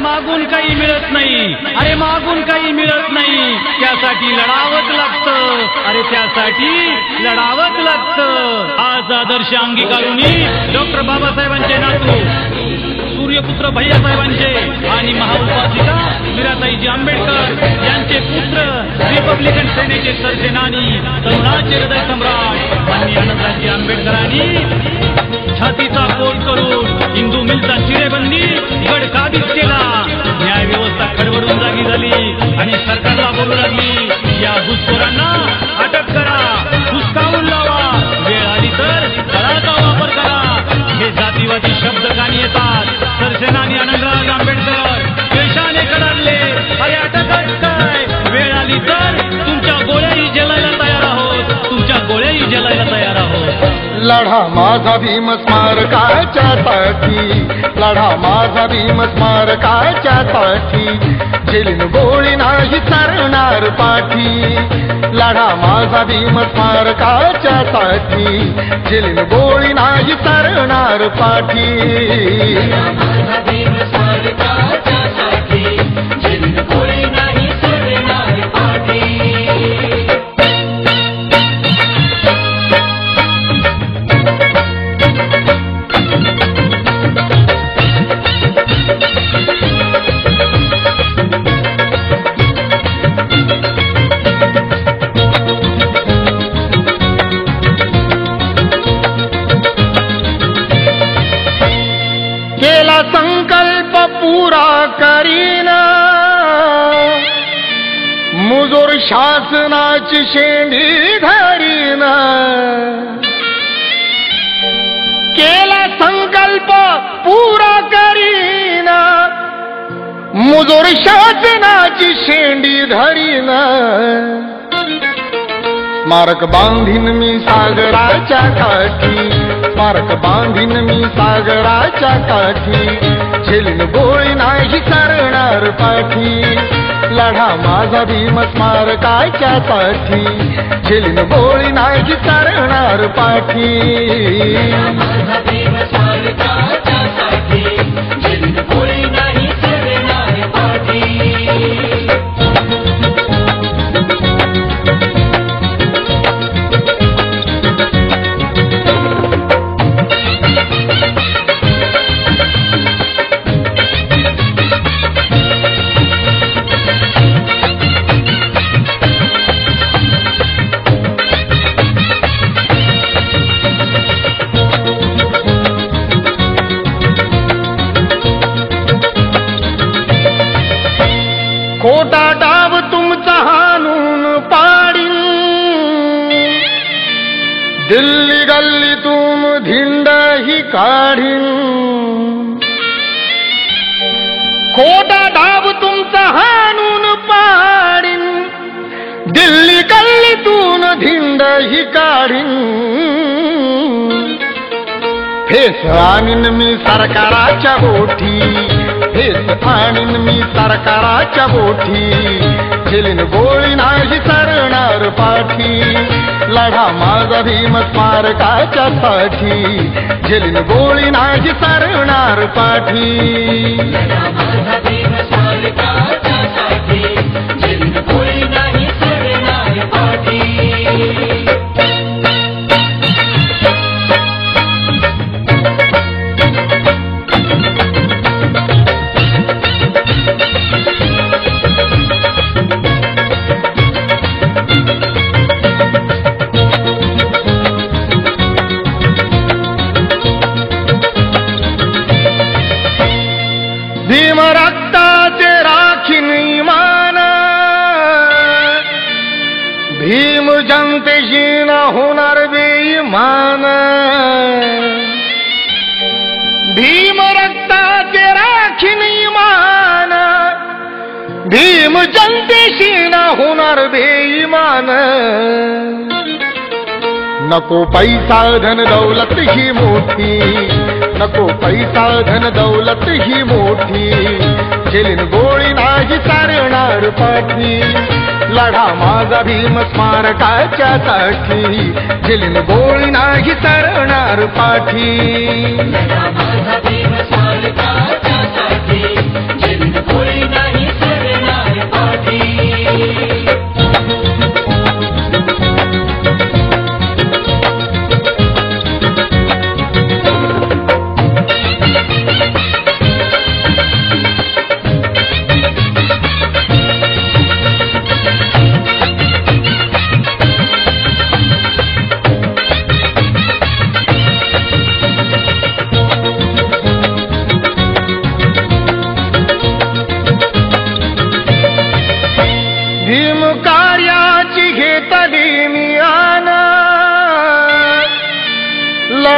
मागून काही मिळत नाही, अरे मागून काही मिळत नाही, त्यासाठी लढावंच लागतं, अरे त्यासाठी लढावंच लागतं. आज आदर्श अंगीकारून डॉक्टर बाबासाहेबांचे नातू सूर्यपुत्र भैयासाहेबांचे आणि महाउपासिका मीराताईजी आंबेडकर यांचे पुत्र रिपब्लिकन सेनेचे सरसेनानी तरुणाचे हृदय सम्राट माननीय आनंदरावजी आंबेडकरांनी छातीचा कोट करून हिंदू मिलचा चिरेबंदी गड काबीज केला. न्याय व्यवस्था खडबडून जागी झाली आणि सरकारला बोलू लागली, या घुसखोरांना अटक करा, हुसकावून लावा, वेळ आली तर बळाचा वापर करा. हे जातीवादी शब्द कानी येतात. सरसेनानी आनंदराव आंबेडकर देशाने कडाडले, अरे अटकच काय, वेळ आली तर तुमच्या गोळ्याही जलायला तयार आहोत, तुमच्या गोळ्याही जलायला तयार आहोत. लढा माझा भीम स्मारकाच्या साठी, लढा माझा भीम स्मारकाच्या साठी, झेलीन गोळी नाही सरणार पाठी. लढा माझा भीम स्मारकाच्या साठी, झेलीन गोळी नाही सरणार पाठी. माझा भीम स्मारकाच्या साठी, झेलीन गोळी नाही सरणार पाठी. केला संकल्प पुरा करीन, मुजोर शासनाची शेंडी धरीन. केला संकल्प पुरा करीन, मुजोर शासनाची शेंडी धरीन. स्मारक बांधीन मी सागराच्या काठी, स्मारक बांधीन मी सागराच्या काठी, झेलीन गोळी नाही सरणार पाठी. लढा माझा भीम स्मारकाच्या साठी, झेलीन गोळी नाही सरणार पाठी. माझा भीम स्मारकाच्या साठी, झेलीन गोळी नाही सरणार पाठी. खोटा डाव तुमचा हाणून पाडीन, दिल्ली गल्लीतून धिंड ही काढीन. खोटा डाव तुमचा हाणून पाडीन, दिल्ली गल्लीतून धिंड ही काढीन. फेस आणीन मी सरकाराच्या बोटी, फेस आणीन मी सरकाराच्या बोटी, झेलीन गोळी नाही सरणार पाठी. लढा माझा भीम स्मारकाच्या साठी, झेलीन गोळी नाही सरणार पाठी. माझा भीम स्मारकाच्या साठी, झेलीन गोळी नाही सरणार पाठी. भीम रक्ताचे राखीन इमान, भीम जनतेशी न होणार बेईमान. भीम रक्ताचे राखीन इमान, भीम जनतेशी न होणार बेईमान. नको पैसा धन दौलत ही मोठी, नको पैसा धन दौलत ही मोठी, झेलीन गोळी नाही सरणार पाठी. लढा माझा भीम स्मारकाच्या साठी, झेलीन गोळी नाही सरणार पाठी. माझा भीम स्मारकाच्या साठी, झेलीन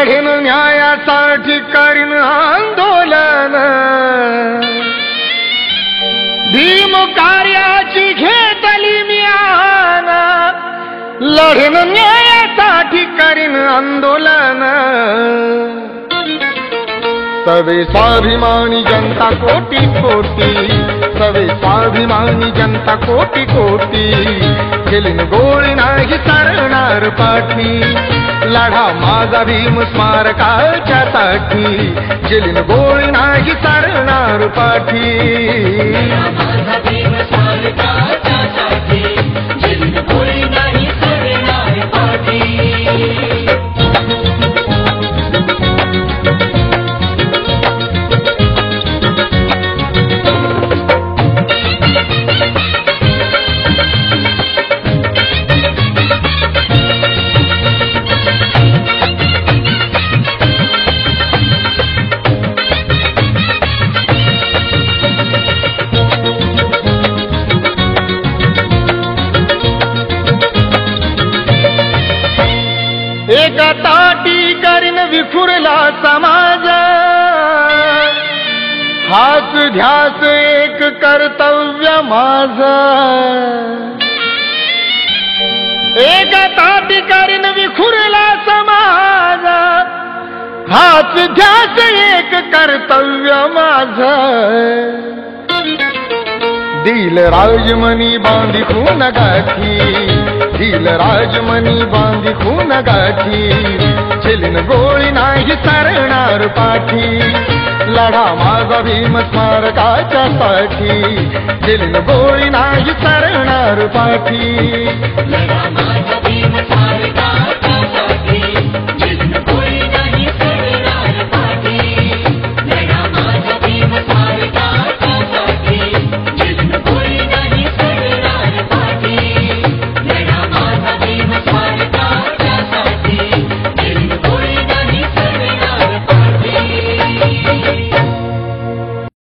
लढेन न्यायासाठी करीन आंदोलन भीम कार्याची घेतली मी आना लढेन न्यायासाठी करीन आंदोलन सवे स्वाभिमानी जनता कोटी कोटी सवे स्वाभिमानी जनता कोटी कोटी झेलीन गोळी नाही सरणार पाठी लढा माझा भीम स्मारकाच्या साठी झेलीन गोळी नाही सरणार पाठी माझा भीम स्मारकाच्या साठी झेलीन गोळी नाही सरणार पाठी एका ताटी करीन विखुरला समाज हाच ध्यास एक कर्तव्य माझ एका ताटी करीन विखुरला समाज हाच ध्यास एक कर्तव्य माझ दिल राजमनी बांधी खून गाठी दिल राजमनी बांधी खून गाठी झेलीन गोळी नाही सरणार पाठी लढा माझा भीम स्मारकाच्या साठी झेलीन गोळी नाही सरणार पाठी लढा माझा भीम स्मारकाच्या